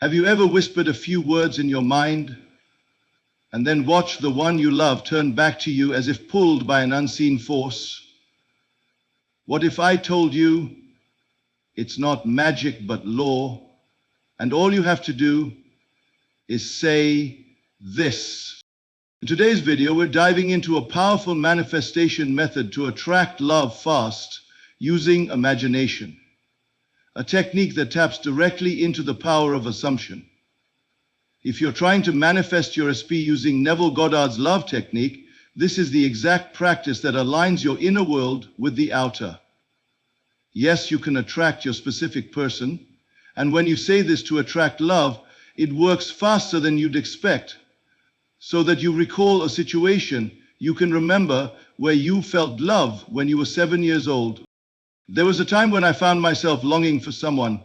Have you ever whispered a few words in your mind and then watched the one you love turn back to you as if pulled by an unseen force? What if I told you it's not magic but law, and all you have to do is say this? In today's video, we're diving into a powerful manifestation method to attract love fast using imagination, a technique that taps directly into the power of assumption. If you're trying to manifest your SP using Neville Goddard's love technique, this is the exact practice that aligns your inner world with the outer. Yes, you can attract your specific person, and when you say this to attract love, it works faster than you'd expect, so that you recall a situation you can remember where you felt love when you were 7 years old. There was a time when I found myself longing for someone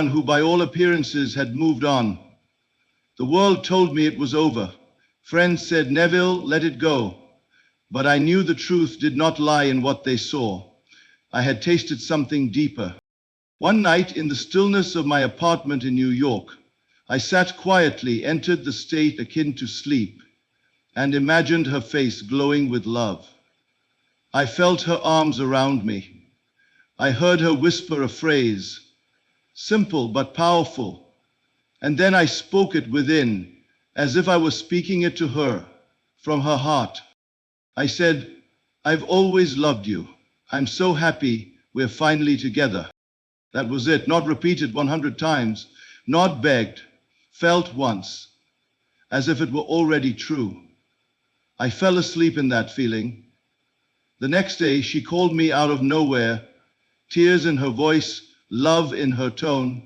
who by all appearances had moved on. The world told me it was over. Friends said, "Neville, let it go." But I knew the truth did not lie in what they saw. I had tasted something deeper. One night, in the stillness of my apartment in New York, I sat quietly, entered the state akin to sleep, and imagined her face glowing with love. I felt her arms around me. I heard her whisper a phrase, simple but powerful, and then I spoke it within, as if I was speaking it to her, from her heart. I said, "I've always loved you. I'm so happy we're finally together." That was it, not repeated 100 times, not begged, felt once, as if it were already true. I fell asleep in that feeling. The next day, she called me out of nowhere, tears in her voice, love in her tone,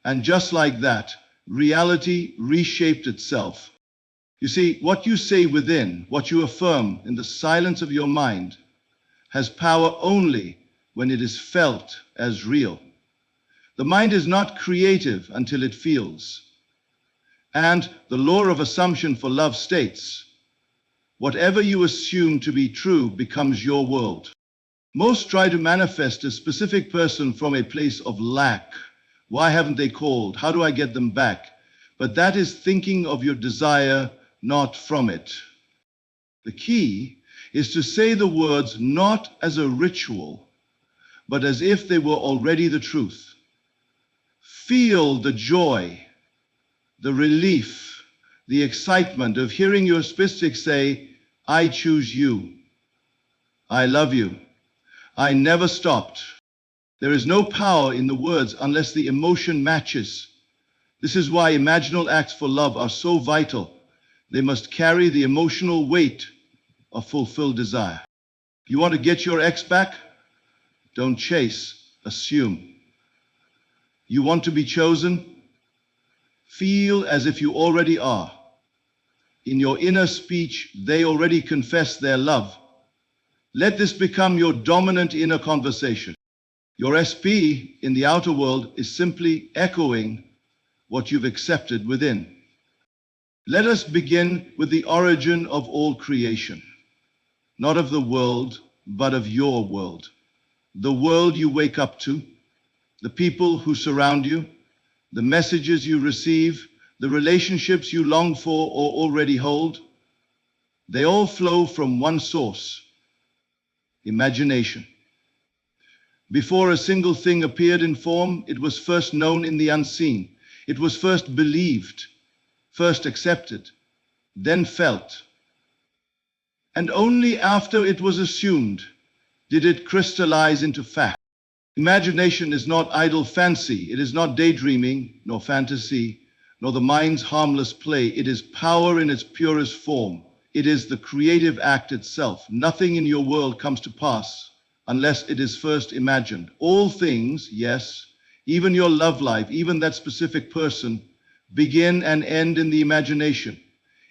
and just like that, reality reshaped itself. You see, what you say within, what you affirm in the silence of your mind, has power only when it is felt as real. The mind is not creative until it feels. And the law of assumption for love states, whatever you assume to be true becomes your world. Most try to manifest a specific person from a place of lack. Why haven't they called? How do I get them back? But that is thinking of your desire, not from it. The key is to say the words not as a ritual, but as if they were already the truth. Feel the joy, the relief, the excitement of hearing your specific say, "I choose you. I love you. I never stopped." There is no power in the words unless the emotion matches. This is why imaginal acts for love are so vital. They must carry the emotional weight of fulfilled desire. You want to get your ex back? Don't chase, assume. You want to be chosen? Feel as if you already are. In your inner speech, they already confess their love. Let this become your dominant inner conversation. Your SP in the outer world is simply echoing what you've accepted within. Let us begin with the origin of all creation. Not of the world, but of your world. The world you wake up to, the people who surround you, the messages you receive, the relationships you long for or already hold. They all flow from one source, imagination. Before a single thing appeared in form, it was first known in the unseen. It was first believed, first accepted, then felt. And only after it was assumed did it crystallize into fact. Imagination is not idle fancy. It is not daydreaming, nor fantasy, nor the mind's harmless play. It is power in its purest form. It is the creative act itself. Nothing in your world comes to pass unless it is first imagined. All things, yes, even your love life, even that specific person, begin and end in the imagination.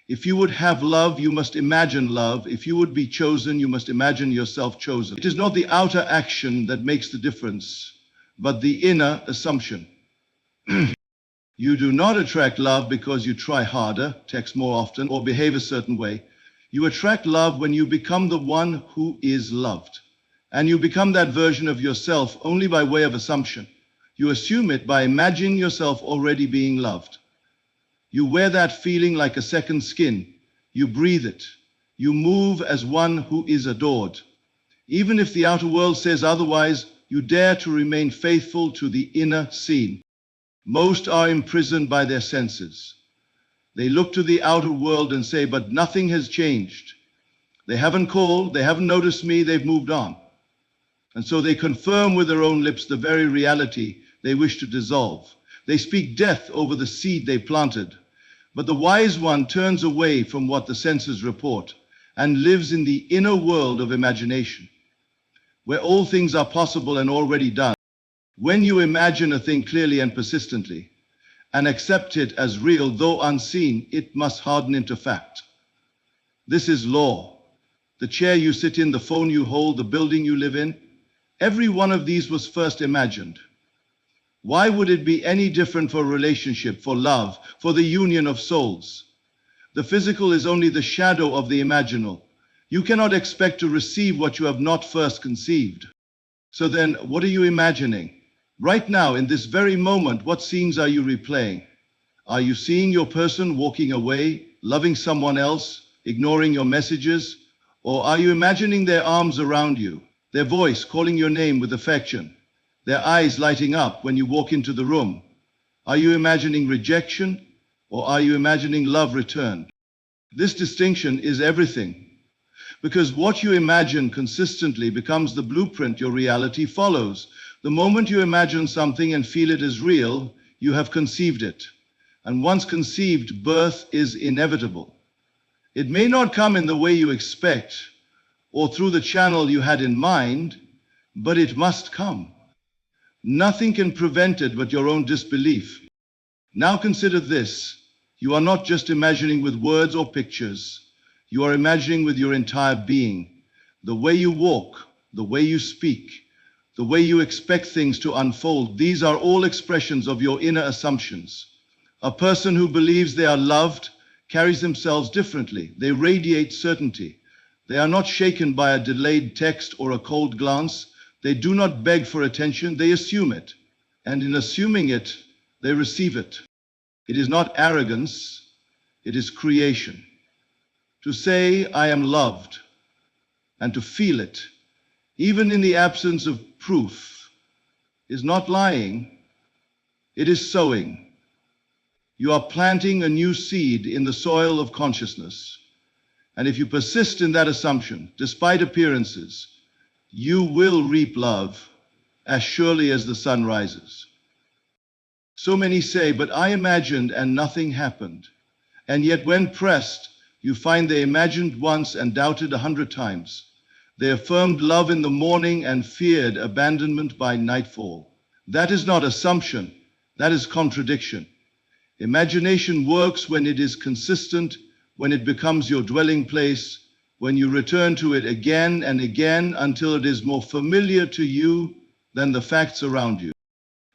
If you would have love, you must imagine love. If you would be chosen, you must imagine yourself chosen. It is not the outer action that makes the difference, but the inner assumption. You do not attract love because you try harder, text more often, or behave a certain way. You attract love when you become the one who is loved. And you become that version of yourself only by way of assumption. You assume it by imagining yourself already being loved. You wear that feeling like a second skin. You breathe it. You move as one who is adored. Even if the outer world says otherwise, you dare to remain faithful to the inner scene. Most are imprisoned by their senses. They look to the outer world and say, but nothing has changed. They haven't called, they haven't noticed me, they've moved on. And so they confirm with their own lips the very reality they wish to dissolve. They speak death over the seed they planted. But the wise one turns away from what the senses report and lives in the inner world of imagination, where all things are possible and already done. When you imagine a thing clearly and persistently, and accept it as real, though unseen, it must harden into fact. This is law. The chair you sit in, the phone you hold, the building you live in, every one of these was first imagined. Why would it be any different for a relationship, for love, for the union of souls? The physical is only the shadow of the imaginal. You cannot expect to receive what you have not first conceived. So then, what are you imagining? Right now, in this very moment, what scenes are you replaying? Are you seeing your person walking away, loving someone else, ignoring your messages? Or are you imagining their arms around you, their voice calling your name with affection, their eyes lighting up when you walk into the room? Are you imagining rejection, or are you imagining love returned? This distinction is everything, because what you imagine consistently becomes the blueprint your reality follows. The moment you imagine something and feel it is real, you have conceived it. And once conceived, birth is inevitable. It may not come in the way you expect or through the channel you had in mind, but it must come. Nothing can prevent it but your own disbelief. Now consider this. You are not just imagining with words or pictures. You are imagining with your entire being. The way you walk, the way you speak, the way you expect things to unfold, these are all expressions of your inner assumptions. A person who believes they are loved carries themselves differently. They radiate certainty. They are not shaken by a delayed text or a cold glance. They do not beg for attention, they assume it. And in assuming it, they receive it. It is not arrogance, it is creation. To say, I am loved, and to feel it, even in the absence of proof, is not lying, it is sowing. You are planting a new seed in the soil of consciousness. And if you persist in that assumption, despite appearances, you will reap love as surely as the sun rises. So many say, but I imagined and nothing happened. And yet when pressed, you find they imagined once and doubted 100 times. They affirmed love in the morning and feared abandonment by nightfall. That is not assumption, that is contradiction. Imagination works when it is consistent, when it becomes your dwelling place, when you return to it again and again until it is more familiar to you than the facts around you.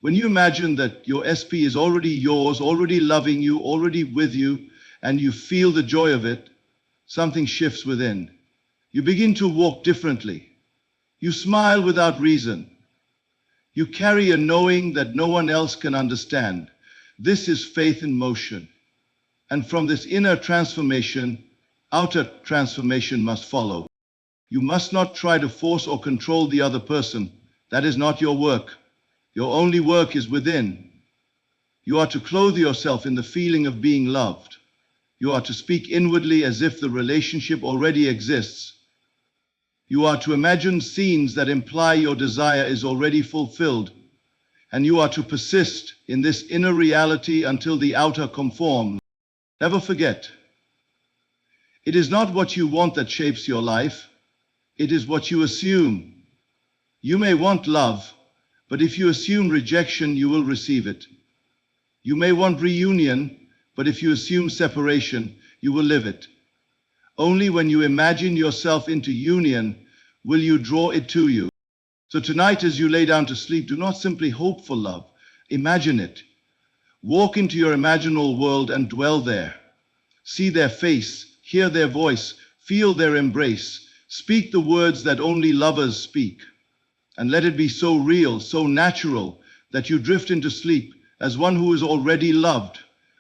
When you imagine that your SP is already yours, already loving you, already with you, and you feel the joy of it, something shifts within. You begin to walk differently. You smile without reason. You carry a knowing that no one else can understand. This is faith in motion. And from this inner transformation, outer transformation must follow. You must not try to force or control the other person. That is not your work. Your only work is within. You are to clothe yourself in the feeling of being loved. You are to speak inwardly as if the relationship already exists. You are to imagine scenes that imply your desire is already fulfilled. And you are to persist in this inner reality until the outer conforms. Never forget, it is not what you want that shapes your life. It is what you assume. You may want love, but if you assume rejection, you will receive it. You may want reunion, but if you assume separation, you will live it. Only when you imagine yourself into union will you draw it to you. So tonight, as you lay down to sleep, do not simply hope for love. Imagine it. Walk into your imaginal world and dwell there. See their face, hear their voice, feel their embrace. Speak the words that only lovers speak. And let it be so real, so natural, that you drift into sleep as one who is already loved.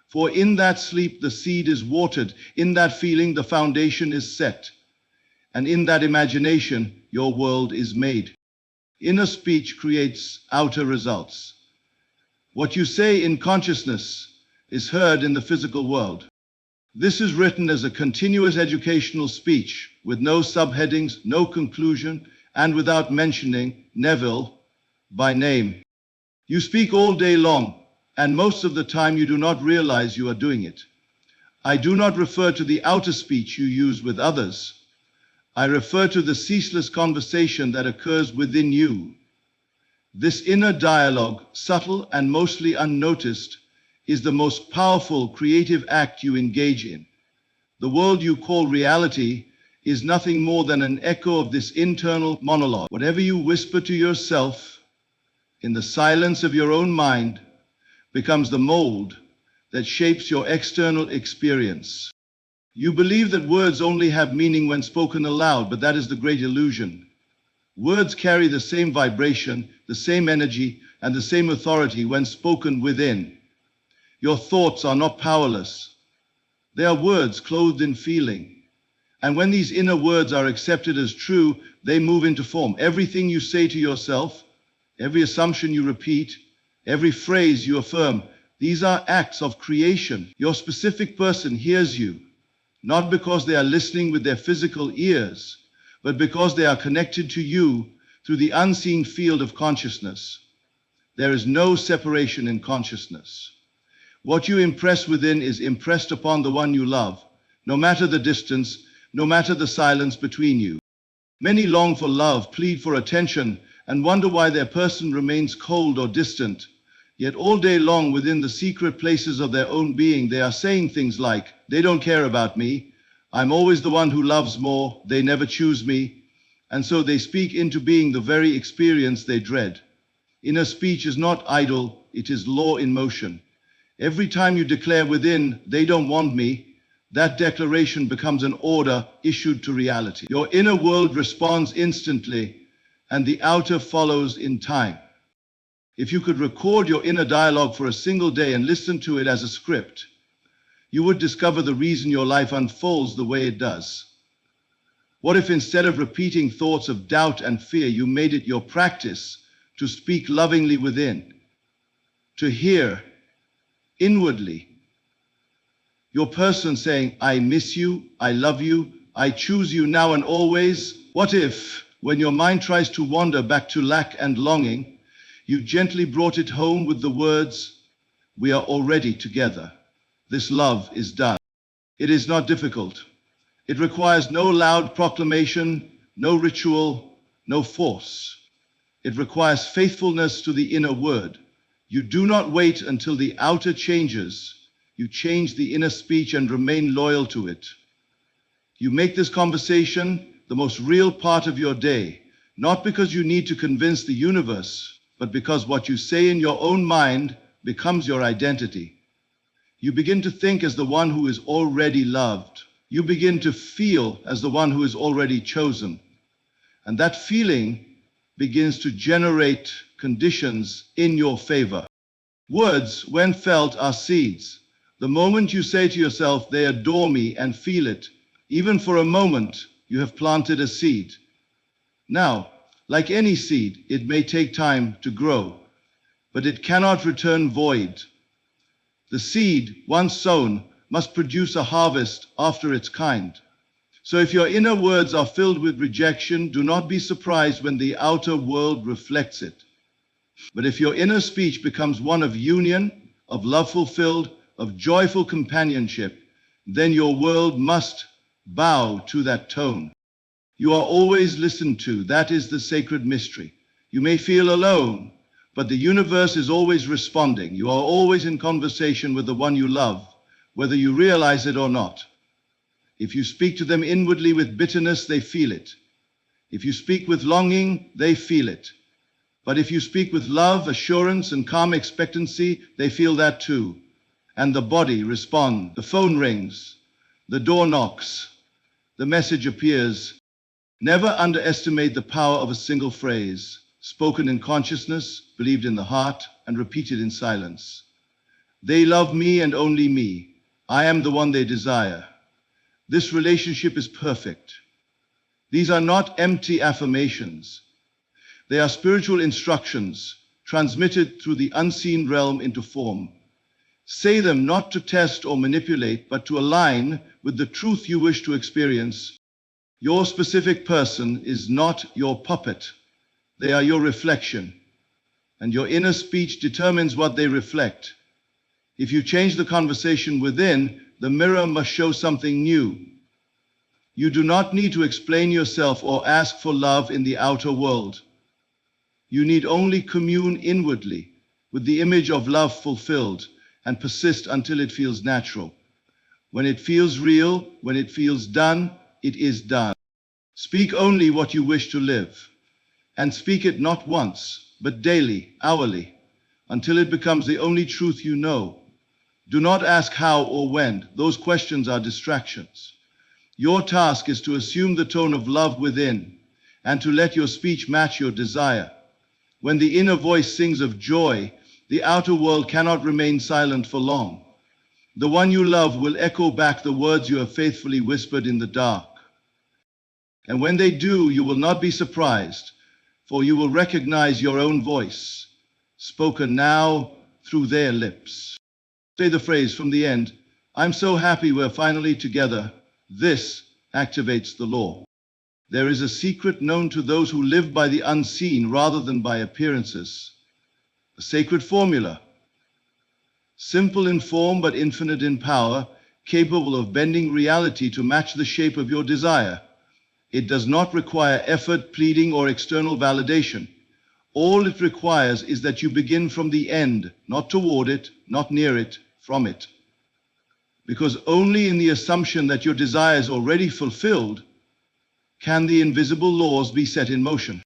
For in that sleep the seed is watered, in that feeling the foundation is set, and in that imagination your world is made. Inner speech creates outer results. What you say in consciousness is heard in the physical world. This is written as a continuous educational speech with no subheadings, no conclusion, and without mentioning Neville by name. You speak all day long, and most of the time you do not realize you are doing it. I do not refer to the outer speech you use with others. I refer to the ceaseless conversation that occurs within you. This inner dialogue, subtle and mostly unnoticed, is the most powerful creative act you engage in. The world you call reality is nothing more than an echo of this internal monologue. Whatever you whisper to yourself in the silence of your own mind becomes the mold that shapes your external experience. You believe that words only have meaning when spoken aloud, but that is the great illusion. Words carry the same vibration, the same energy, and the same authority when spoken within. Your thoughts are not powerless. They are words clothed in feeling. And when these inner words are accepted as true, they move into form. Everything you say to yourself, every assumption you repeat, every phrase you affirm, these are acts of creation. Your specific person hears you, not because they are listening with their physical ears, but because they are connected to you through the unseen field of consciousness. There is no separation in consciousness. What you impress within is impressed upon the one you love, no matter the distance, no matter the silence between you. Many long for love, plead for attention, and wonder why their person remains cold or distant. Yet all day long within the secret places of their own being, they are saying things like, they don't care about me, I'm always the one who loves more, they never choose me, and so they speak into being the very experience they dread. Inner speech is not idle, it is law in motion. Every time you declare within, they don't want me, that declaration becomes an order issued to reality. Your inner world responds instantly, and the outer follows in time. If you could record your inner dialogue for a single day and listen to it as a script, you would discover the reason your life unfolds the way it does. What if instead of repeating thoughts of doubt and fear, you made it your practice to speak lovingly within, to hear inwardly your person saying, I miss you, I love you, I choose you now and always? What if, when your mind tries to wander back to lack and longing, you gently brought it home with the words, we are already together. This love is done. It is not difficult. It requires no loud proclamation, no ritual, no force. It requires faithfulness to the inner word. You do not wait until the outer changes. You change the inner speech and remain loyal to it. You make this conversation the most real part of your day, not because you need to convince the universe, but because what you say in your own mind becomes your identity. You begin to think as the one who is already loved. You begin to feel as the one who is already chosen. And that feeling begins to generate conditions in your favor. Words, when felt, are seeds. The moment you say to yourself, they adore me, and feel it, even for a moment, you have planted a seed. Now, like any seed, it may take time to grow, but it cannot return void. The seed, once sown, must produce a harvest after its kind. So if your inner words are filled with rejection, do not be surprised when the outer world reflects it. But if your inner speech becomes one of union, of love fulfilled, of joyful companionship, then your world must bow to that tone. You are always listened to. That is the sacred mystery. You may feel alone, but the universe is always responding. You are always in conversation with the one you love, whether you realize it or not. If you speak to them inwardly with bitterness, they feel it. If you speak with longing, they feel it. But if you speak with love, assurance, and calm expectancy, they feel that too. And the body responds. The phone rings. The door knocks. The message appears. Never underestimate the power of a single phrase. spoken in consciousness, believed in the heart, and repeated in silence. They love me and only me. I am the one they desire. This relationship is perfect. These are not empty affirmations. They are spiritual instructions transmitted through the unseen realm into form. Say them not to test or manipulate, but to align with the truth you wish to experience. Your specific person is not your puppet. They are your reflection, and your inner speech determines what they reflect. If you change the conversation within, the mirror must show something new. You do not need to explain yourself or ask for love in the outer world. You need only commune inwardly with the image of love fulfilled and persist until it feels natural. When it feels real, when it feels done, it is done. Speak only what you wish to live, and speak it not once, but daily, hourly, until it becomes the only truth you know. Do not ask how or when. Those questions are distractions. Your task is to assume the tone of love within and to let your speech match your desire. When the inner voice sings of joy, the outer world cannot remain silent for long. The one you love will echo back the words you have faithfully whispered in the dark. And when they do, you will not be surprised, for you will recognize your own voice, spoken now through their lips. Say the phrase from the end, "I'm so happy we're finally together." This activates the law. There is a secret known to those who live by the unseen rather than by appearances. A sacred formula, simple in form but infinite in power, capable of bending reality to match the shape of your desire. It does not require effort, pleading, or external validation. All it requires is that you begin from the end, not toward it, not near it, from it. Because only in the assumption that your desire is already fulfilled can the invisible laws be set in motion.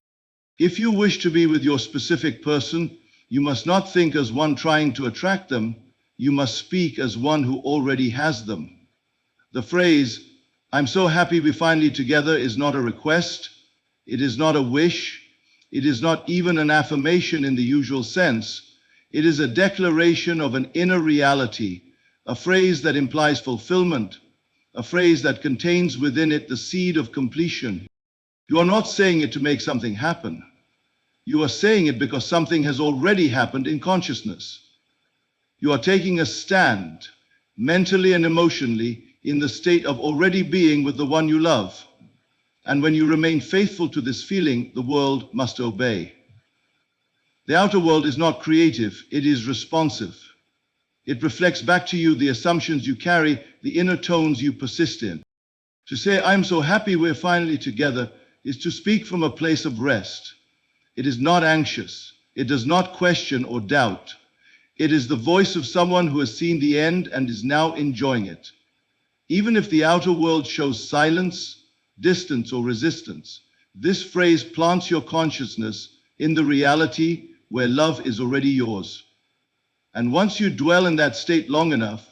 If you wish to be with your specific person, you must not think as one trying to attract them. You must speak as one who already has them. The phrase, "I'm so happy we're finally together," is not a request. It is not a wish. It is not even an affirmation in the usual sense. It is a declaration of an inner reality, a phrase that implies fulfillment, a phrase that contains within it the seed of completion. You are not saying it to make something happen. You are saying it because something has already happened in consciousness. You are taking a stand, mentally and emotionally, in the state of already being with the one you love. And when you remain faithful to this feeling, the world must obey. The outer world is not creative, it is responsive. It reflects back to you the assumptions you carry, the inner tones you persist in. To say, "I'm so happy we're finally together," is to speak from a place of rest. It is not anxious. It does not question or doubt. It is the voice of someone who has seen the end and is now enjoying it. Even if the outer world shows silence, distance, or resistance, this phrase plants your consciousness in the reality where love is already yours. And once you dwell in that state long enough,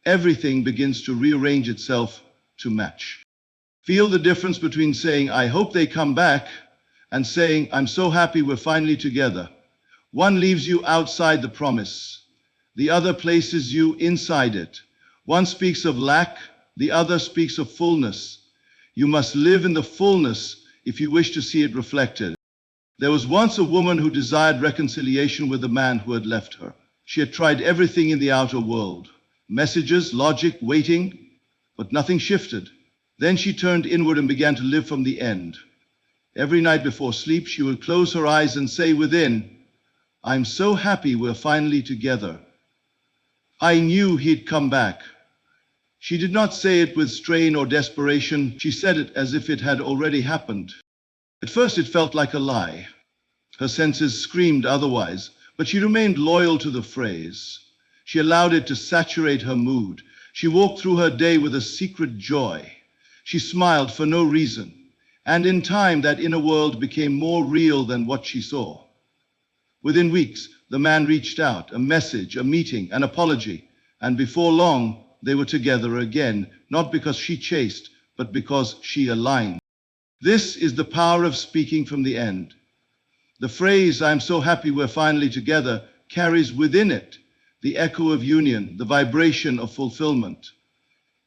everything begins to rearrange itself to match. Feel the difference between saying, "I hope they come back," and saying, "I'm so happy we're finally together." One leaves you outside the promise. The other places you inside it. One speaks of lack, the other speaks of fullness. You must live in the fullness if you wish to see it reflected. There was once a woman who desired reconciliation with a man who had left her. She had tried everything in the outer world, messages, logic, waiting, but nothing shifted. Then she turned inward and began to live from the end. Every night before sleep, she would close her eyes and say within, "I'm so happy we're finally together. I knew he'd come back." She did not say it with strain or desperation. She said it as if it had already happened. At first it felt like a lie. Her senses screamed otherwise, but she remained loyal to the phrase. She allowed it to saturate her mood. She walked through her day with a secret joy. She smiled for no reason, and in time that inner world became more real than what she saw. Within weeks, the man reached out, a message, a meeting, an apology, and before long, they were together again, not because she chased, but because she aligned. This is the power of speaking from the end. The phrase, "I'm so happy we're finally together," carries within it the echo of union, the vibration of fulfillment.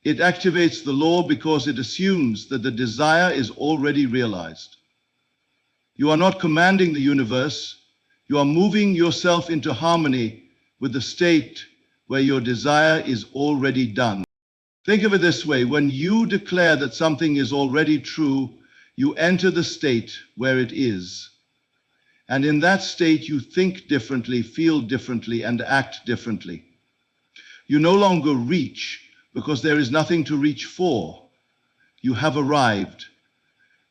It activates the law because it assumes that the desire is already realized. You are not commanding the universe, you are moving yourself into harmony with the state where your desire is already done. Think of it this way: when you declare that something is already true, you enter the state where it is. And in that state, you think differently, feel differently, and act differently. You no longer reach because there is nothing to reach for. You have arrived.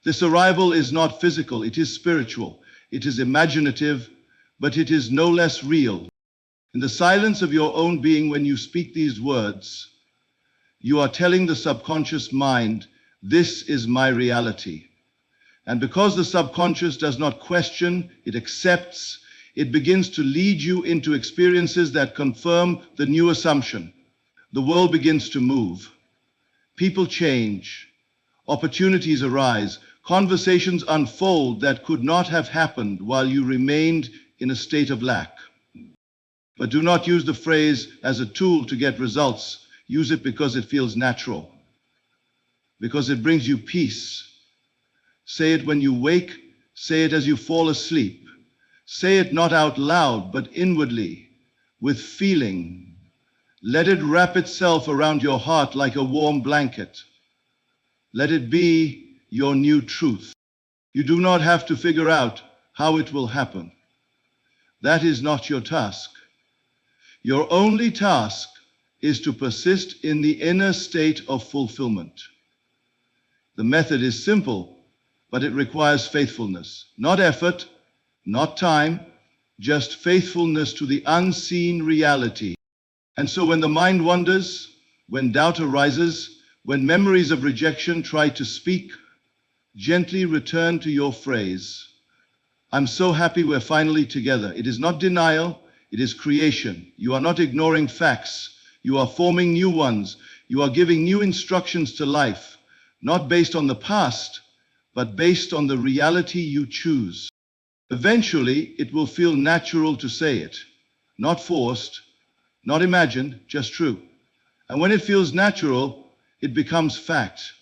This arrival is not physical, it is spiritual, it is imaginative, but it is no less real. In the silence of your own being, when you speak these words, you are telling the subconscious mind, "This is my reality." And because the subconscious does not question, it accepts, it begins to lead you into experiences that confirm the new assumption. The world begins to move. People change. Opportunities arise. Conversations unfold that could not have happened while you remained in a state of lack. But do not use the phrase as a tool to get results. Use it because it feels natural, because it brings you peace. Say it when you wake, say it as you fall asleep. Say it not out loud, but inwardly, with feeling. Let it wrap itself around your heart like a warm blanket. Let it be your new truth. You do not have to figure out how it will happen. That is not your task. Your only task is to persist in the inner state of fulfillment. The method is simple, but it requires faithfulness. Not effort, not time, just faithfulness to the unseen reality. And so when the mind wanders, when doubt arises, when memories of rejection try to speak, gently return to your phrase, "I'm so happy we're finally together." It is not denial, it is creation. You are not ignoring facts, you are forming new ones. You are giving new instructions to life, not based on the past, but based on the reality you choose. Eventually, it will feel natural to say it, not forced, not imagined, just true. And when it feels natural, it becomes fact.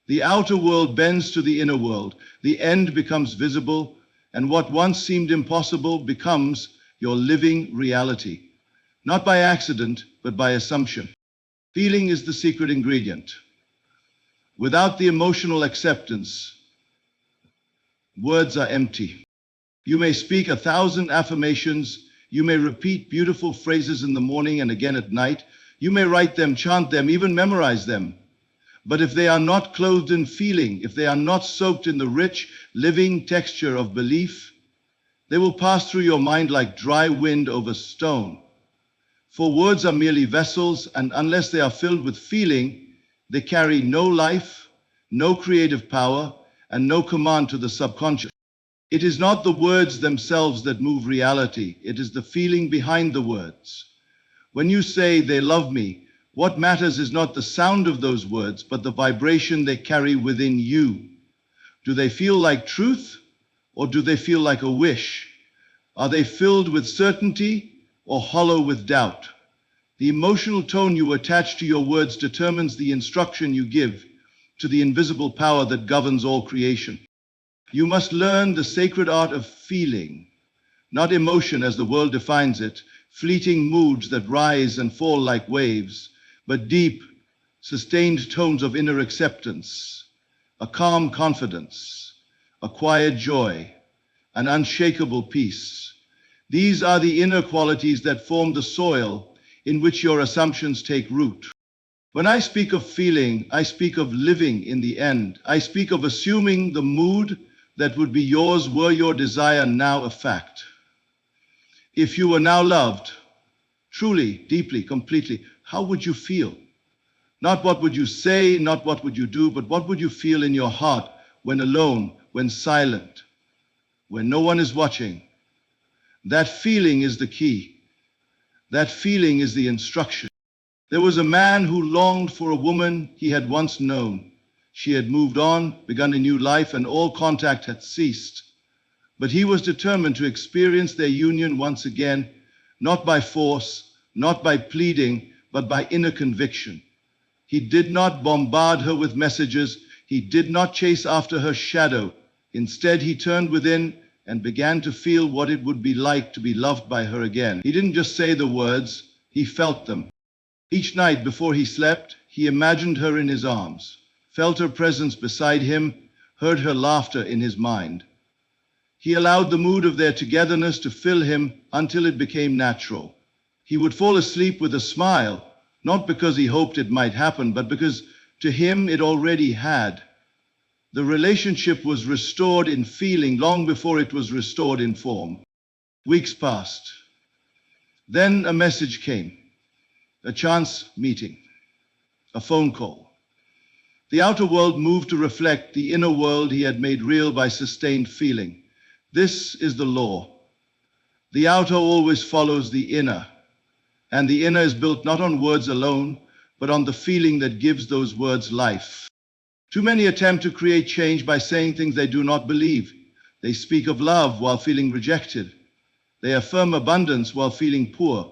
The outer world bends to the inner world, the end becomes visible, and what once seemed impossible becomes your living reality. Not by accident, but by assumption. Feeling is the secret ingredient. Without the emotional acceptance, words are empty. You may speak 1,000 affirmations, you may repeat beautiful phrases in the morning and again at night, you may write them, chant them, even memorize them. But if they are not clothed in feeling, if they are not soaked in the rich, living texture of belief, they will pass through your mind like dry wind over stone. For words are merely vessels, and unless they are filled with feeling, they carry no life, no creative power, and no command to the subconscious. It is not the words themselves that move reality, it is the feeling behind the words. When you say, "They love me," what matters is not the sound of those words, but the vibration they carry within you. Do they feel like truth, or do they feel like a wish? Are they filled with certainty, or hollow with doubt? The emotional tone you attach to your words determines the instruction you give to the invisible power that governs all creation. You must learn the sacred art of feeling, not emotion as the world defines it, fleeting moods that rise and fall like waves, but deep, sustained tones of inner acceptance, a calm confidence, a quiet joy, an unshakable peace. These are the inner qualities that form the soil in which your assumptions take root. When I speak of feeling, I speak of living in the end. I speak of assuming the mood that would be yours were your desire now a fact. If you were now loved, truly, deeply, completely, how would you feel? Not what would you say, not what would you do, but what would you feel in your heart when alone, when silent, when no one is watching? That feeling is the key. That feeling is the instruction. There was a man who longed for a woman he had once known. She had moved on, begun a new life, and all contact had ceased. But he was determined to experience their union once again, not by force, not by pleading, but by inner conviction. He did not bombard her with messages. He did not chase after her shadow. Instead, he turned within and began to feel what it would be like to be loved by her again. He didn't just say the words, he felt them. Each night before he slept, he imagined her in his arms, felt her presence beside him, heard her laughter in his mind. He allowed the mood of their togetherness to fill him until it became natural. He would fall asleep with a smile, not because he hoped it might happen, but because to him it already had. The relationship was restored in feeling long before it was restored in form. Weeks passed. Then a message came, a chance meeting, a phone call. The outer world moved to reflect the inner world he had made real by sustained feeling. This is the law. The outer always follows the inner, and the inner is built not on words alone, but on the feeling that gives those words life. Too many attempt to create change by saying things they do not believe. They speak of love while feeling rejected. They affirm abundance while feeling poor.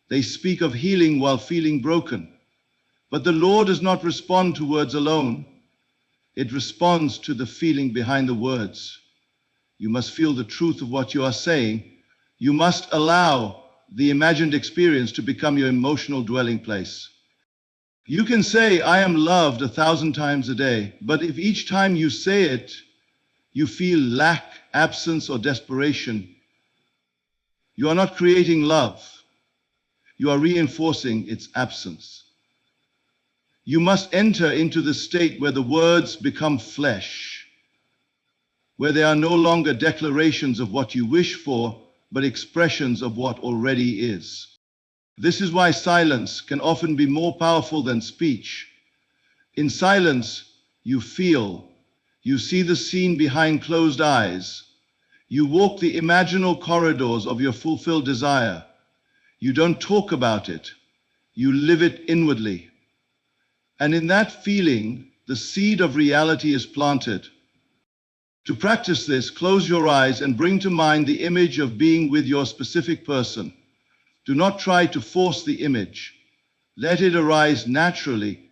They speak of healing while feeling broken. But the law does not respond to words alone. It responds to the feeling behind the words. You must feel the truth of what you are saying. You must allow the imagined experience to become your emotional dwelling place. You can say, I am loved 1,000 times a day, but if each time you say it, you feel lack, absence, or desperation, you are not creating love. You are reinforcing its absence. You must enter into the state where the words become flesh, where they are no longer declarations of what you wish for, but expressions of what already is. This is why silence can often be more powerful than speech. In silence, you feel, you see the scene behind closed eyes. You walk the imaginal corridors of your fulfilled desire. You don't talk about it, you live it inwardly. And in that feeling, the seed of reality is planted. To practice this, close your eyes and bring to mind the image of being with your specific person. Do not try to force the image. Let it arise naturally,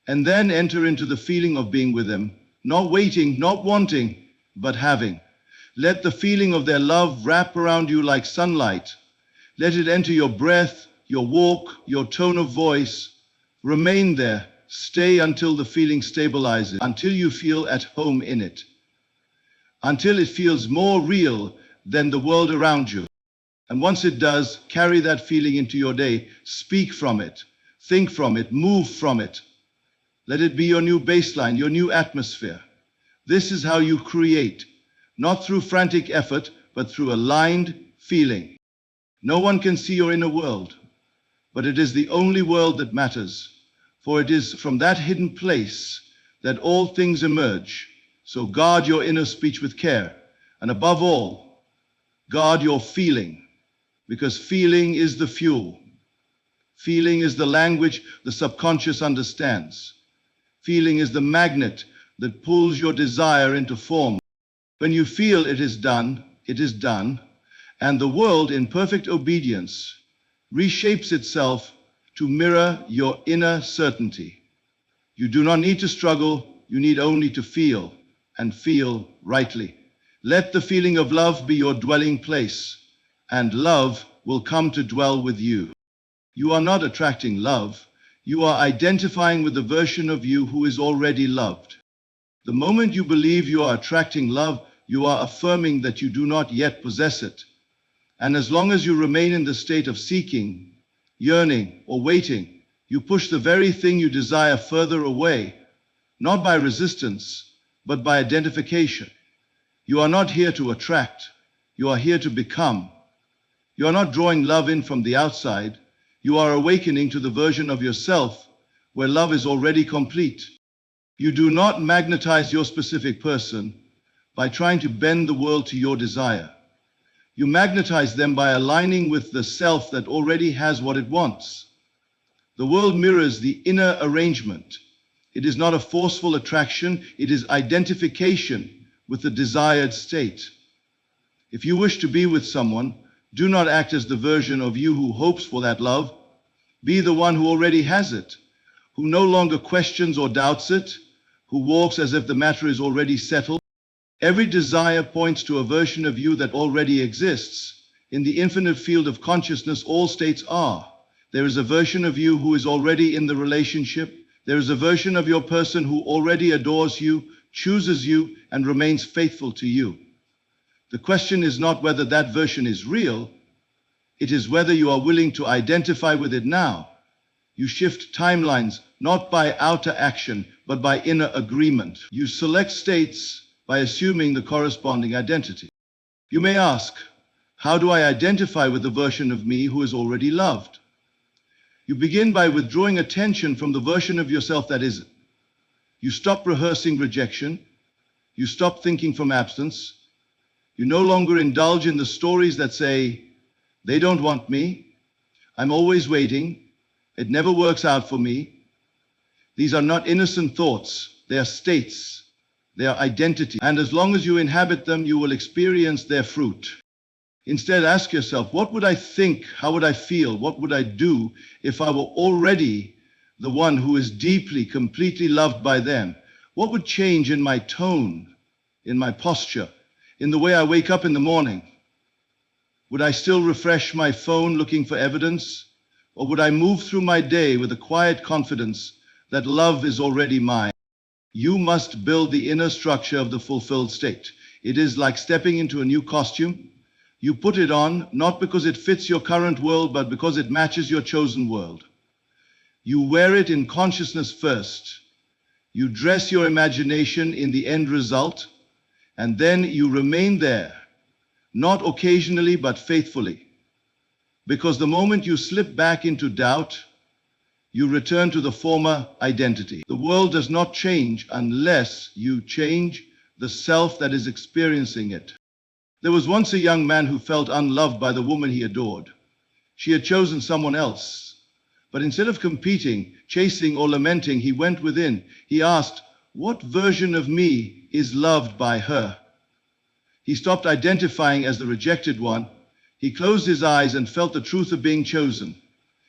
and then enter into the feeling of being with them, not waiting, not wanting, but having. Let the feeling of their love wrap around you like sunlight. Let it enter your breath, your walk, your tone of voice. Remain there. Stay until the feeling stabilizes, until you feel at home in it, until it feels more real than the world around you. And once it does, carry that feeling into your day. Speak from it, think from it, move from it. Let it be your new baseline, your new atmosphere. This is how you create, not through frantic effort, but through aligned feeling. No one can see your inner world, but it is the only world that matters. For it is from that hidden place that all things emerge. So guard your inner speech with care. And above all, guard your feeling, because feeling is the fuel. Feeling is the language the subconscious understands. Feeling is the magnet that pulls your desire into form. When you feel it is done, and the world in perfect obedience reshapes itself to mirror your inner certainty. You do not need to struggle, you need only to feel, and feel rightly. Let the feeling of love be your dwelling place, and love will come to dwell with you. You are not attracting love, you are identifying with the version of you who is already loved. The moment you believe you are attracting love, you are affirming that you do not yet possess it. And as long as you remain in the state of seeking, yearning, or waiting, you push the very thing you desire further away, not by resistance, but by identification. You are not here to attract, you are here to become. You are not drawing love in from the outside, you are awakening to the version of yourself where love is already complete. You do not magnetize your specific person by trying to bend the world to your desire. You magnetize them by aligning with the self that already has what it wants. The world mirrors the inner arrangement. It is not a forceful attraction, it is identification with the desired state. If you wish to be with someone, do not act as the version of you who hopes for that love. Be the one who already has it, who no longer questions or doubts it, who walks as if the matter is already settled. Every desire points to a version of you that already exists. In the infinite field of consciousness, all states are. There is a version of you who is already in the relationship. There is a version of your person who already adores you, chooses you, and remains faithful to you. The question is not whether that version is real. It is whether you are willing to identify with it now. You shift timelines not by outer action, but by inner agreement. You select states by assuming the corresponding identity. You may ask, how do I identify with the version of me who is already loved? You begin by withdrawing attention from the version of yourself that isn't. You stop rehearsing rejection. You stop thinking from absence. You no longer indulge in the stories that say, they don't want me, I'm always waiting, it never works out for me. These are not innocent thoughts, they are states, they are identity, and as long as you inhabit them, you will experience their fruit. Instead, ask yourself, what would I think, how would I feel, what would I do if I were already the one who is deeply, completely loved by them? What would change in my tone, in my posture, in the way I wake up in the morning? Would I still refresh my phone looking for evidence? Or would I move through my day with a quiet confidence that love is already mine? You must build the inner structure of the fulfilled state. It is like stepping into a new costume. You put it on, not because it fits your current world, but because it matches your chosen world. You wear it in consciousness first. You dress your imagination in the end result, and then you remain there, not occasionally but faithfully. Because the moment you slip back into doubt, you return to the former identity. The world does not change unless you change the self that is experiencing it. There was once a young man who felt unloved by the woman he adored. She had chosen someone else. But instead of competing, chasing, or lamenting, he went within. He asked, what version of me is loved by her? He stopped identifying as the rejected one. He closed his eyes and felt the truth of being chosen.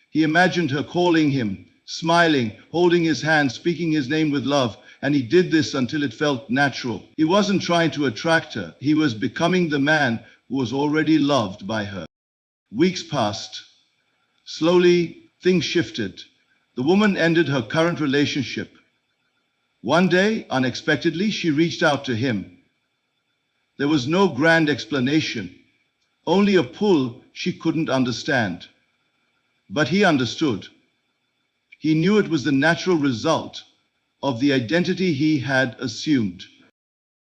He imagined her calling him, smiling, holding his hand, speaking his name with love, and he did this until it felt natural. He wasn't trying to attract her. He was becoming the man who was already loved by her. Weeks passed. Slowly, things shifted. The woman ended her current relationship. One day, unexpectedly, she reached out to him. There was no grand explanation, only a pull she couldn't understand. But he understood. He knew it was the natural result of the identity he had assumed.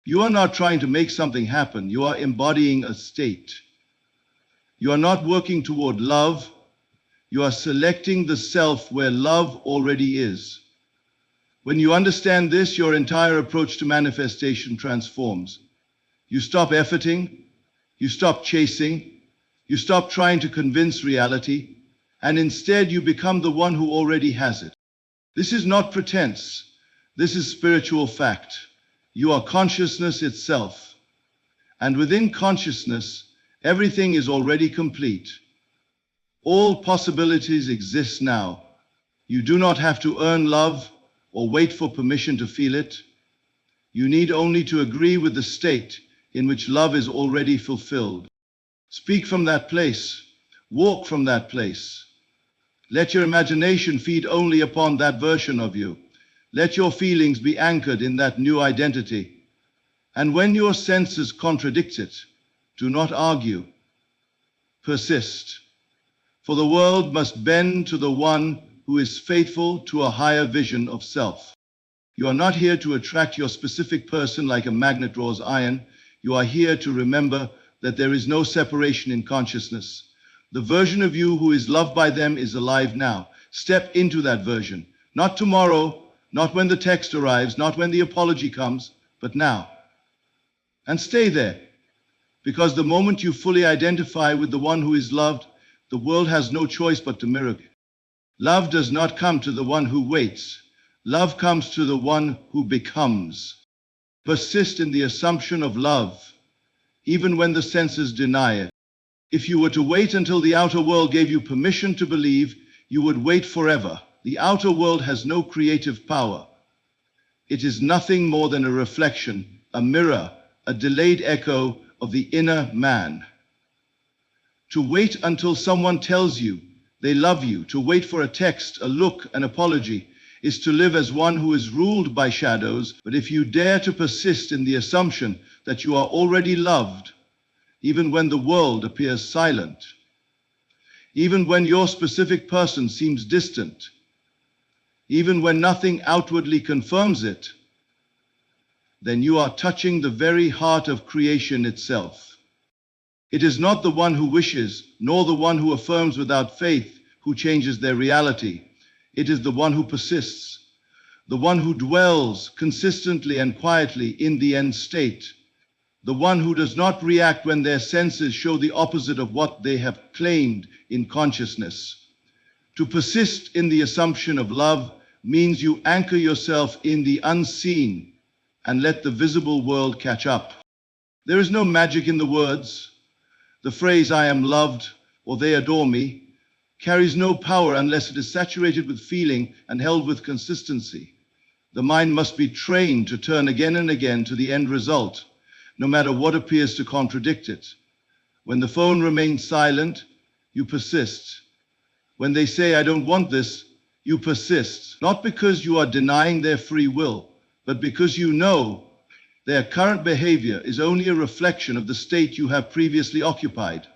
You are not trying to make something happen. You are embodying a state. You are not working toward love. You are selecting the self where love already is. When you understand this, your entire approach to manifestation transforms. You stop efforting. You stop chasing. You stop trying to convince reality. And instead, you become the one who already has it. This is not pretense. This is spiritual fact. You are consciousness itself. And within consciousness, everything is already complete. All possibilities exist now. You do not have to earn love or wait for permission to feel it. You need only to agree with the state in which love is already fulfilled. Speak from that place. Walk from that place. Let your imagination feed only upon that version of you. Let your feelings be anchored in that new identity. And when your senses contradict it, do not argue. Persist. For the world must bend to the one who is faithful to a higher vision of self. You are not here to attract your specific person like a magnet draws iron. You are here to remember that there is no separation in consciousness. The version of you who is loved by them is alive now. Step into that version. Not tomorrow, not when the text arrives, not when the apology comes, but now. And stay there. Because the moment you fully identify with the one who is loved, the world has no choice but to mirror it. Love does not come to the one who waits. Love comes to the one who becomes. Persist in the assumption of love. even when the senses deny it. If you were to wait until the outer world gave you permission to believe, you would wait forever. The outer world has no creative power. It is nothing more than a reflection, a mirror, a delayed echo of the inner man. To wait until someone tells you they love you, to wait for a text, a look, an apology, is to live as one who is ruled by shadows. But if you dare to persist in the assumption that you are already loved, even when the world appears silent, even when your specific person seems distant, even when nothing outwardly confirms it, then you are touching the very heart of creation itself. It is not the one who wishes, nor the one who affirms without faith, who changes their reality. It is the one who persists, the one who dwells consistently and quietly in the end state, the one who does not react when their senses show the opposite of what they have claimed in consciousness. To persist in the assumption of love means you anchor yourself in the unseen and let the visible world catch up. There is no magic in the words. The phrase, "I am loved," or "they adore me," carries no power unless it is saturated with feeling and held with consistency. The mind must be trained to turn again and again to the end result, no matter what appears to contradict it. When the phone remains silent, you persist. When they say, "I don't want this," you persist, not because you are denying their free will, but because you know their current behavior is only a reflection of the state you have previously occupied,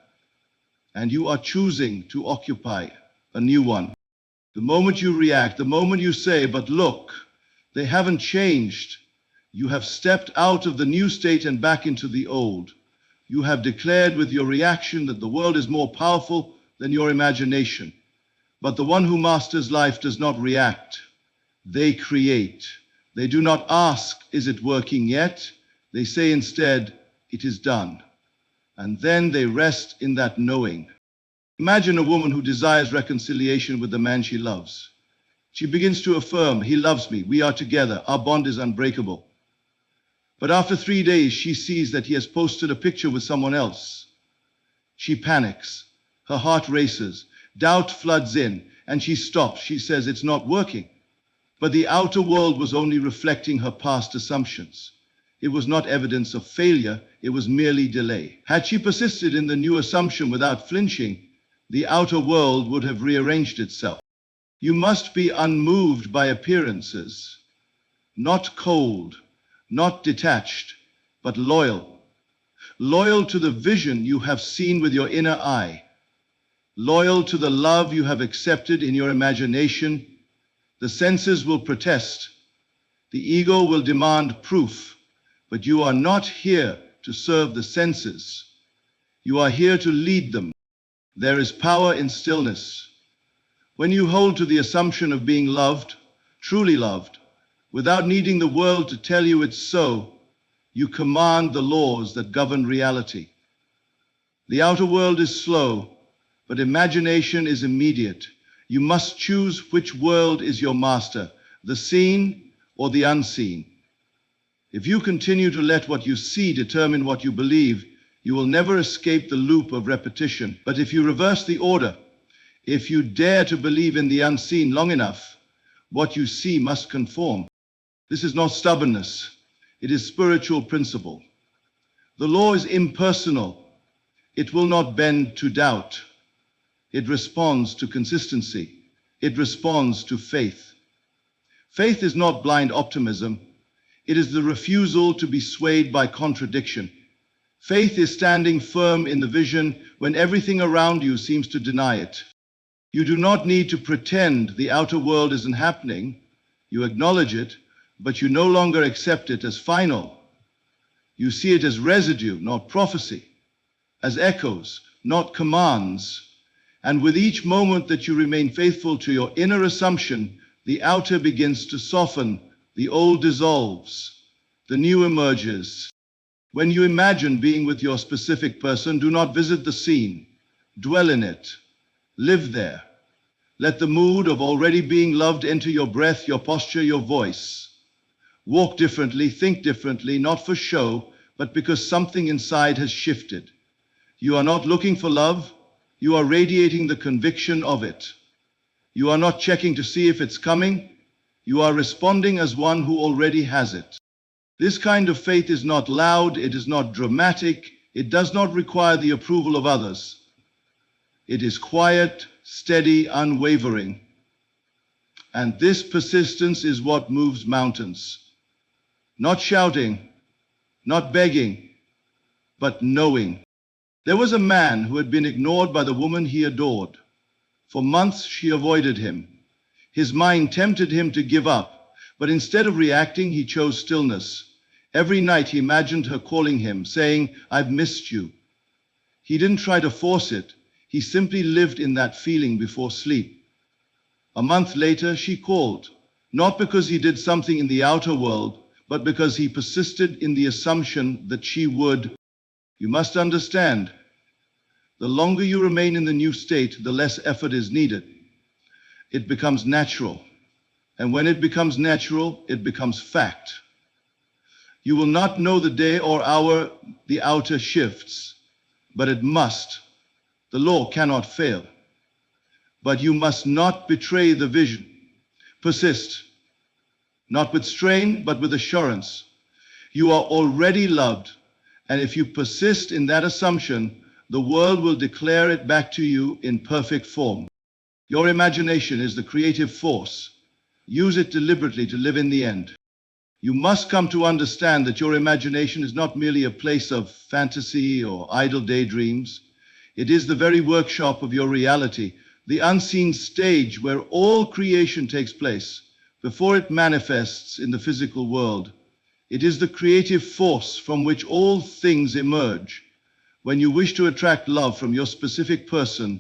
and you are choosing to occupy a new one. The moment you react, the moment you say, "But look, they haven't changed," you have stepped out of the new state and back into the old. You have declared with your reaction that the world is more powerful than your imagination. But the one who masters life does not react. They create. They do not ask, "Is it working yet?" They say instead, "It is done." And then they rest in that knowing. Imagine a woman who desires reconciliation with the man she loves. She begins to affirm, "He loves me, we are together, our bond is unbreakable." But after 3 days, she sees that he has posted a picture with someone else. She panics. Her heart races. Doubt floods in, and she stops. She says, "It's not working." But the outer world was only reflecting her past assumptions. It was not evidence of failure, it was merely delay. Had she persisted in the new assumption without flinching, the outer world would have rearranged itself. You must be unmoved by appearances, not cold, not detached, but loyal. Loyal to the vision you have seen with your inner eye. Loyal to the love you have accepted in your imagination. The senses will protest. The ego will demand proof. But you are not here to serve the senses. You are here to lead them. There is power in stillness. When you hold to the assumption of being loved, truly loved, without needing the world to tell you it's so, you command the laws that govern reality. The outer world is slow, but imagination is immediate. You must choose which world is your master, the seen or the unseen. If you continue to let what you see determine what you believe, you will never escape the loop of repetition. But if you reverse the order, if you dare to believe in the unseen long enough, what you see must conform. This is not stubbornness. It is spiritual principle. The law is impersonal. It will not bend to doubt. It responds to consistency. It responds to faith. Faith is not blind optimism. It is the refusal to be swayed by contradiction. Faith is standing firm in the vision when everything around you seems to deny it. You do not need to pretend the outer world isn't happening. You acknowledge it, but you no longer accept it as final. You see it as residue, not prophecy, as echoes, not commands. And with each moment that you remain faithful to your inner assumption, the outer begins to soften, the old dissolves, the new emerges. When you imagine being with your specific person, do not visit the scene. Dwell in it. Live there. Let the mood of already being loved enter your breath, your posture, your voice. Walk differently, think differently, not for show, but because something inside has shifted. You are not looking for love, you are radiating the conviction of it. You are not checking to see if it's coming, you are responding as one who already has it. This kind of faith is not loud, it is not dramatic, it does not require the approval of others. It is quiet, steady, unwavering. And this persistence is what moves mountains. Not shouting, not begging, but knowing. There was a man who had been ignored by the woman he adored. For months she avoided him. His mind tempted him to give up, but instead of reacting, he chose stillness. Every night he imagined her calling him, saying, "I've missed you." He didn't try to force it. He simply lived in that feeling before sleep. A month later, she called, not because he did something in the outer world, but because he persisted in the assumption that she would. You must understand, the longer you remain in the new state, the less effort is needed. It becomes natural. And when it becomes natural, it becomes fact. You will not know the day or hour the outer shifts, but it must. The law cannot fail. But you must not betray the vision. Persist, not with strain, but with assurance. You are already loved, and if you persist in that assumption, the world will declare it back to you in perfect form. Your imagination is the creative force. Use it deliberately to live in the end. You must come to understand that your imagination is not merely a place of fantasy or idle daydreams. It is the very workshop of your reality, the unseen stage where all creation takes place before it manifests in the physical world. It is the creative force from which all things emerge. When you wish to attract love from your specific person,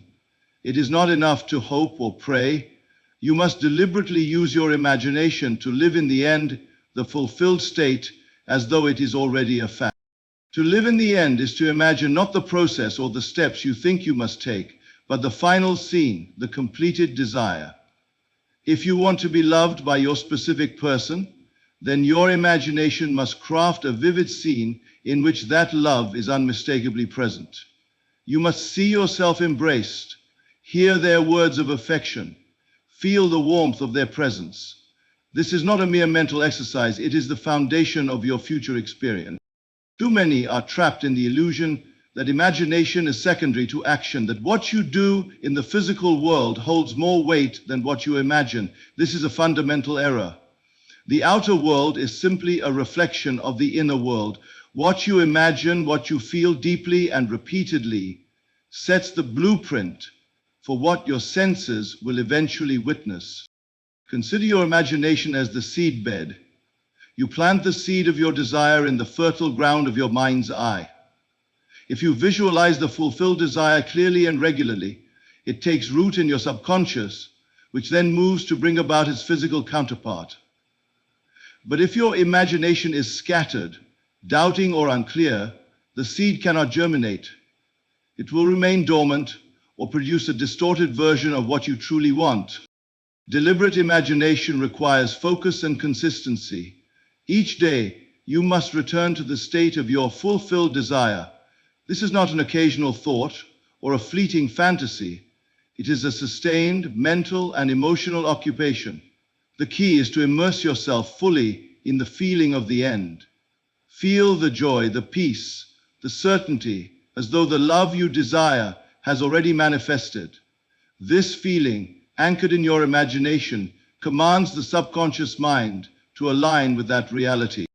it is not enough to hope or pray. You must deliberately use your imagination to live in the end, the fulfilled state, as though it is already a fact. To live in the end is to imagine not the process or the steps you think you must take, but the final scene, the completed desire. If you want to be loved by your specific person, then your imagination must craft a vivid scene in which that love is unmistakably present. You must see yourself embraced, hear their words of affection, feel the warmth of their presence. This is not a mere mental exercise, it is the foundation of your future experience. Too many are trapped in the illusion that imagination is secondary to action, that what you do in the physical world holds more weight than what you imagine. This is a fundamental error. The outer world is simply a reflection of the inner world. What you imagine, what you feel deeply and repeatedly, sets the blueprint for what your senses will eventually witness. Consider your imagination as the seedbed. You plant the seed of your desire in the fertile ground of your mind's eye. If you visualize the fulfilled desire clearly and regularly, it takes root in your subconscious, which then moves to bring about its physical counterpart. But if your imagination is scattered, doubting or unclear, the seed cannot germinate. It will remain dormant or produce a distorted version of what you truly want. Deliberate imagination requires focus and consistency. Each day, you must return to the state of your fulfilled desire. This is not an occasional thought or a fleeting fantasy. It is a sustained mental and emotional occupation. The key is to immerse yourself fully in the feeling of the end. Feel the joy, the peace, the certainty, as though the love you desire has already manifested. This feeling, anchored in your imagination, commands the subconscious mind to align with that reality.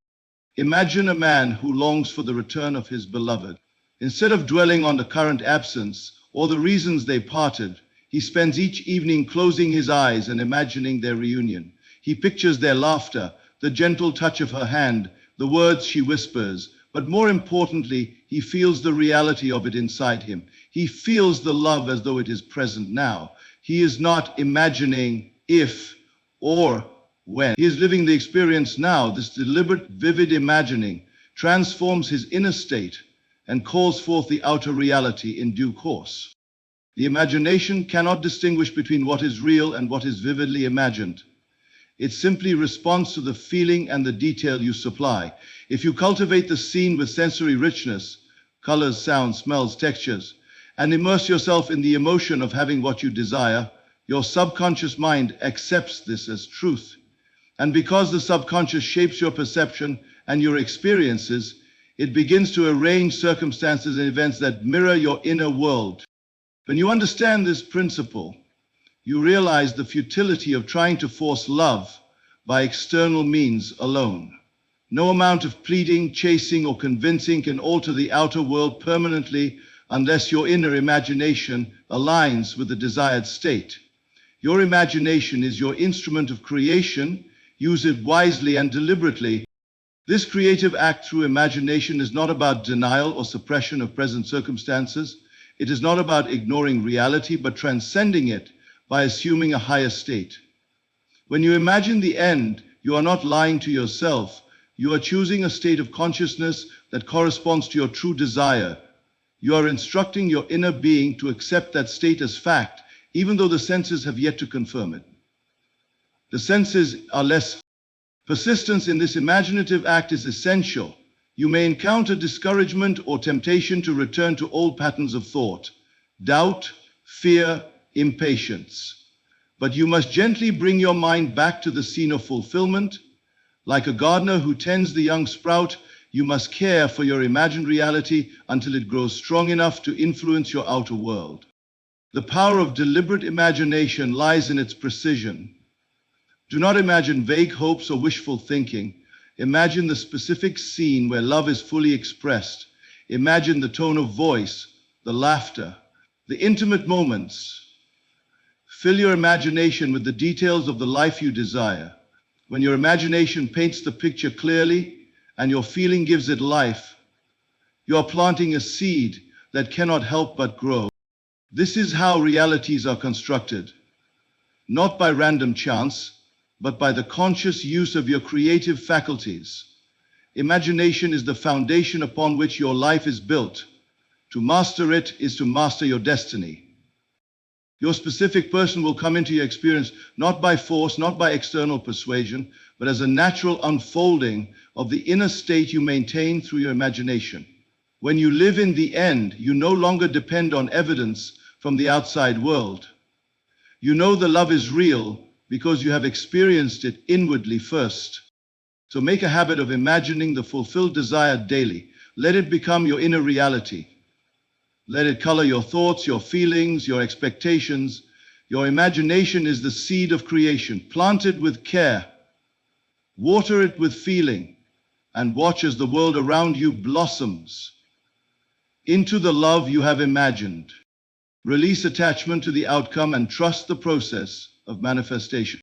Imagine a man who longs for the return of his beloved. Instead of dwelling on the current absence or the reasons they parted, he spends each evening closing his eyes and imagining their reunion. He pictures their laughter, the gentle touch of her hand, the words she whispers, but more importantly, he feels the reality of it inside him. He feels the love as though it is present now. He is not imagining if or when. He is living the experience now. This deliberate, vivid imagining transforms his inner state and calls forth the outer reality in due course. The imagination cannot distinguish between what is real and what is vividly imagined. It simply responds to the feeling and the detail you supply. If you cultivate the scene with sensory richness, colors, sounds, smells, textures, and immerse yourself in the emotion of having what you desire, your subconscious mind accepts this as truth. And because the subconscious shapes your perception and your experiences, it begins to arrange circumstances and events that mirror your inner world. When you understand this principle, you realize the futility of trying to force love by external means alone. No amount of pleading, chasing, or convincing can alter the outer world permanently unless your inner imagination aligns with the desired state. Your imagination is your instrument of creation. Use it wisely and deliberately. This creative act through imagination is not about denial or suppression of present circumstances. It is not about ignoring reality, but transcending it by assuming a higher state. When you imagine the end, you are not lying to yourself. You are choosing a state of consciousness that corresponds to your true desire. You are instructing your inner being to accept that state as fact, even though the senses have yet to confirm it. The senses are less. Persistence in this imaginative act is essential. You may encounter discouragement or temptation to return to old patterns of thought, doubt, fear, impatience. But you must gently bring your mind back to the scene of fulfillment. Like a gardener who tends the young sprout, you must care for your imagined reality until it grows strong enough to influence your outer world. The power of deliberate imagination lies in its precision. Do not imagine vague hopes or wishful thinking. Imagine the specific scene where love is fully expressed. Imagine the tone of voice, the laughter, the intimate moments. Fill your imagination with the details of the life you desire. When your imagination paints the picture clearly and your feeling gives it life, you are planting a seed that cannot help but grow. This is how realities are constructed, not by random chance, but by the conscious use of your creative faculties. Imagination is the foundation upon which your life is built. To master it is to master your destiny. Your specific person will come into your experience not by force, not by external persuasion, but as a natural unfolding of the inner state you maintain through your imagination. When you live in the end, you no longer depend on evidence from the outside world. You know the love is real because you have experienced it inwardly first. So make a habit of imagining the fulfilled desire daily. Let it become your inner reality. Let it color your thoughts, your feelings, your expectations. Your imagination is the seed of creation. Plant it with care. Water it with feeling. And watch as the world around you blossoms into the love you have imagined. Release attachment to the outcome and trust the process of manifestation.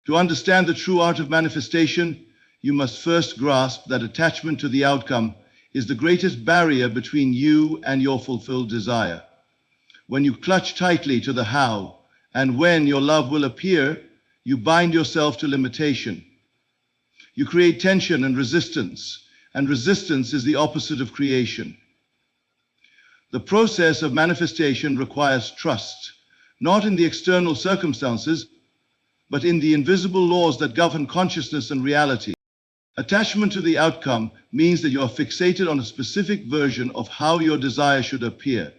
To understand the true art of manifestation, you must first grasp that attachment to the outcome is the greatest barrier between you and your fulfilled desire. When you clutch tightly to the how and when your love will appear, you bind yourself to limitation. You create tension and resistance is the opposite of creation. The process of manifestation requires trust, not in the external circumstances, but in the invisible laws that govern consciousness and reality. Attachment to the outcome means that you are fixated on a specific version of how your desire should appear.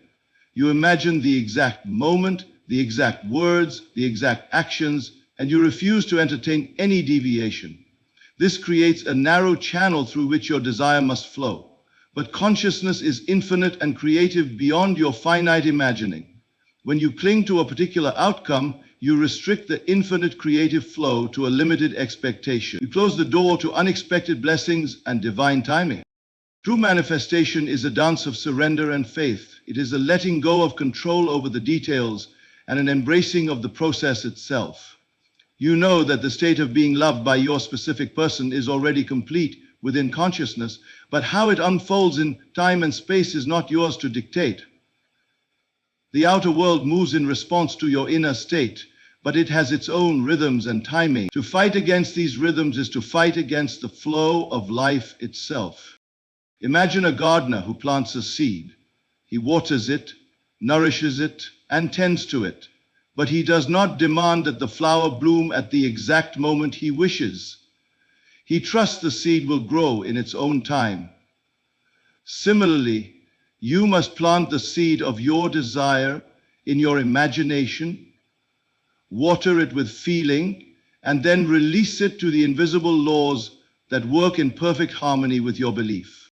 You imagine the exact moment, the exact words, the exact actions, and you refuse to entertain any deviation. This creates a narrow channel through which your desire must flow. But consciousness is infinite and creative beyond your finite imagining. When you cling to a particular outcome, you restrict the infinite creative flow to a limited expectation. You close the door to unexpected blessings and divine timing. True manifestation is a dance of surrender and faith. It is a letting go of control over the details and an embracing of the process itself. You know that the state of being loved by your specific person is already complete within consciousness, but how it unfolds in time and space is not yours to dictate. The outer world moves in response to your inner state, but it has its own rhythms and timing. To fight against these rhythms is to fight against the flow of life itself. Imagine a gardener who plants a seed. He waters it, nourishes it, and tends to it. but he does not demand that the flower bloom at the exact moment he wishes. He trusts the seed will grow in its own time. Similarly, you must plant the seed of your desire in your imagination, water it with feeling, and then release it to the invisible laws that work in perfect harmony with your belief.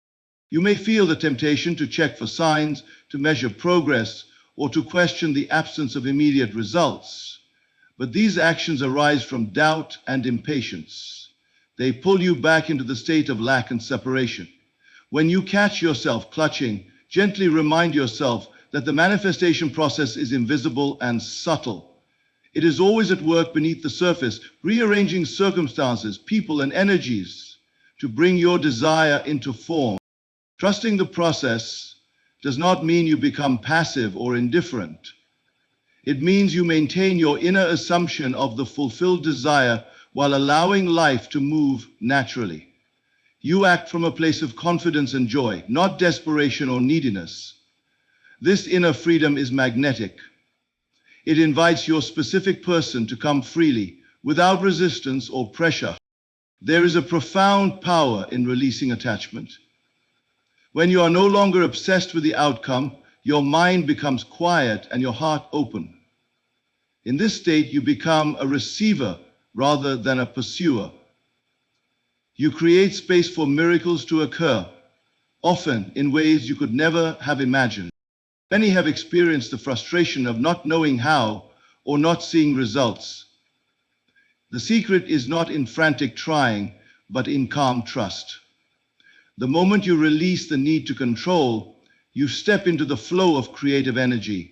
You may feel the temptation to check for signs, to measure progress, or to question the absence of immediate results. But these actions arise from doubt and impatience. They pull you back into the state of lack and separation. When you catch yourself clutching, gently remind yourself that the manifestation process is invisible and subtle. It is always at work beneath the surface, rearranging circumstances, people, and energies to bring your desire into form. Trusting the process does not mean you become passive or indifferent. It means you maintain your inner assumption of the fulfilled desire while allowing life to move naturally. You act from a place of confidence and joy, not desperation or neediness. This inner freedom is magnetic. It invites your specific person to come freely, without resistance or pressure. There is a profound power in releasing attachment. When you are no longer obsessed with the outcome, your mind becomes quiet and your heart open. In this state, you become a receiver rather than a pursuer. You create space for miracles to occur, often in ways you could never have imagined. Many have experienced the frustration of not knowing how or not seeing results. The secret is not in frantic trying, but in calm trust. The moment you release the need to control, you step into the flow of creative energy.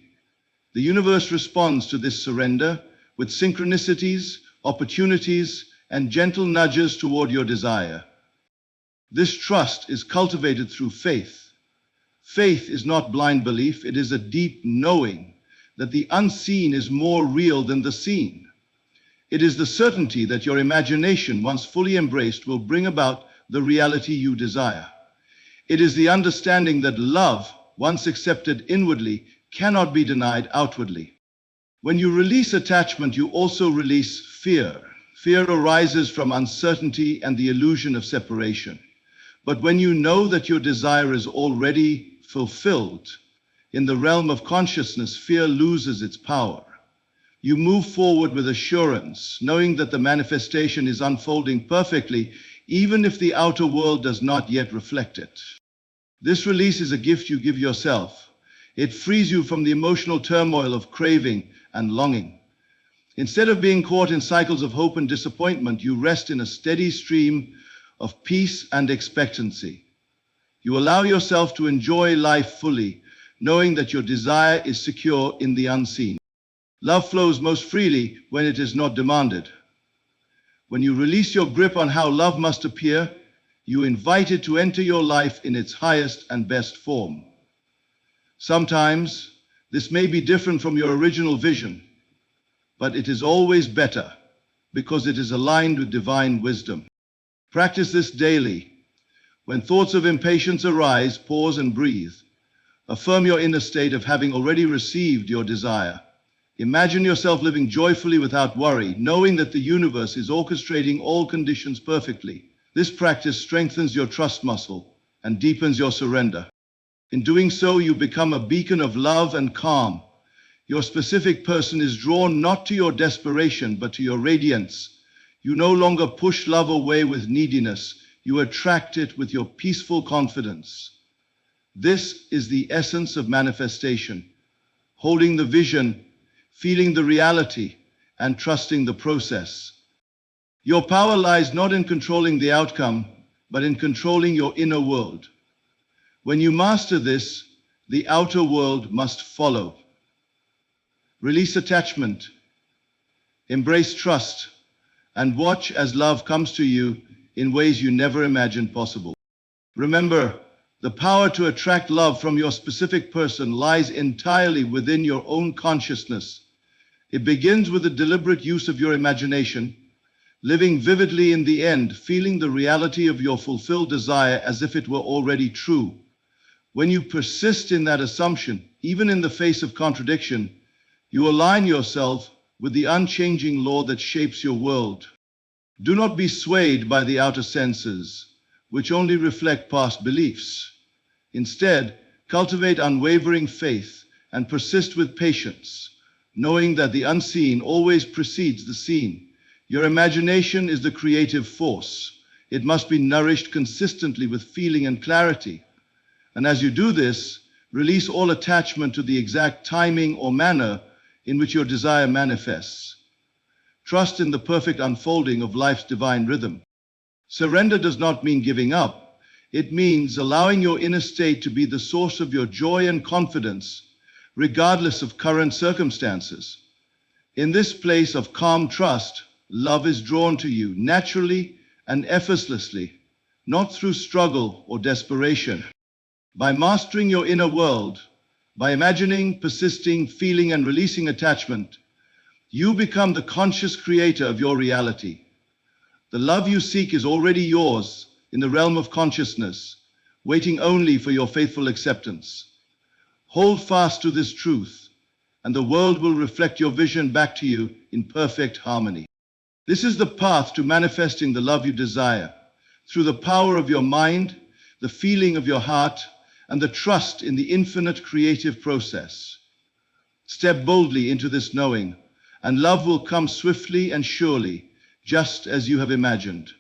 The universe responds to this surrender with synchronicities, opportunities, and gentle nudges toward your desire. This trust is cultivated through faith. Faith is not blind belief, it is a deep knowing that the unseen is more real than the seen. It is the certainty that your imagination, once fully embraced, will bring about the reality you desire. It is the understanding that love, once accepted inwardly, cannot be denied outwardly. When you release attachment, you also release fear. Fear arises from uncertainty and the illusion of separation. But when you know that your desire is already fulfilled, in the realm of consciousness, fear loses its power. You move forward with assurance, knowing that the manifestation is unfolding perfectly, even if the outer world does not yet reflect it. This release is a gift you give yourself. It frees you from the emotional turmoil of craving and longing. Instead of being caught in cycles of hope and disappointment, you rest in a steady stream of peace and expectancy. You allow yourself to enjoy life fully, knowing that your desire is secure in the unseen. Love flows most freely when it is not demanded. When you release your grip on how love must appear, you invite it to enter your life in its highest and best form. Sometimes this may be different from your original vision, but it is always better because it is aligned with divine wisdom. Practice this daily. When thoughts of impatience arise, pause and breathe. Affirm your inner state of having already received your desire. Imagine yourself living joyfully without worry, knowing that the universe is orchestrating all conditions perfectly. This practice strengthens your trust muscle and deepens your surrender. In doing so, you become a beacon of love and calm. Your specific person is drawn not to your desperation, but to your radiance. You no longer push love away with neediness. You attract it with your peaceful confidence. This is the essence of manifestation, holding the vision, feeling the reality, and trusting the process. Your power lies not in controlling the outcome, but in controlling your inner world. When you master this, the outer world must follow. Release attachment, embrace trust, and watch as love comes to you in ways you never imagined possible. Remember, the power to attract love from your specific person lies entirely within your own consciousness. It begins with the deliberate use of your imagination, living vividly in the end, feeling the reality of your fulfilled desire as if it were already true. When you persist in that assumption, even in the face of contradiction, You align yourself with the unchanging law that shapes your world. Do not be swayed by the outer senses, which only reflect past beliefs. Instead, cultivate unwavering faith and persist with patience, knowing that the unseen always precedes the seen. Your imagination is the creative force. It must be nourished consistently with feeling and clarity. And as you do this, release all attachment to the exact timing or manner in which your desire manifests. Trust in the perfect unfolding of life's divine rhythm. Surrender does not mean giving up. It means allowing your inner state to be the source of your joy and confidence, regardless of current circumstances. In this place of calm trust, love is drawn to you naturally and effortlessly, not through struggle or desperation. By mastering your inner world, by imagining, persisting, feeling, and releasing attachment, you become the conscious creator of your reality. The love you seek is already yours in the realm of consciousness, waiting only for your faithful acceptance. Hold fast to this truth, and the world will reflect your vision back to you in perfect harmony. This is the path to manifesting the love you desire, through the power of your mind, the feeling of your heart, and the trust in the infinite creative process. Step boldly into this knowing, and love will come swiftly and surely, just as you have imagined.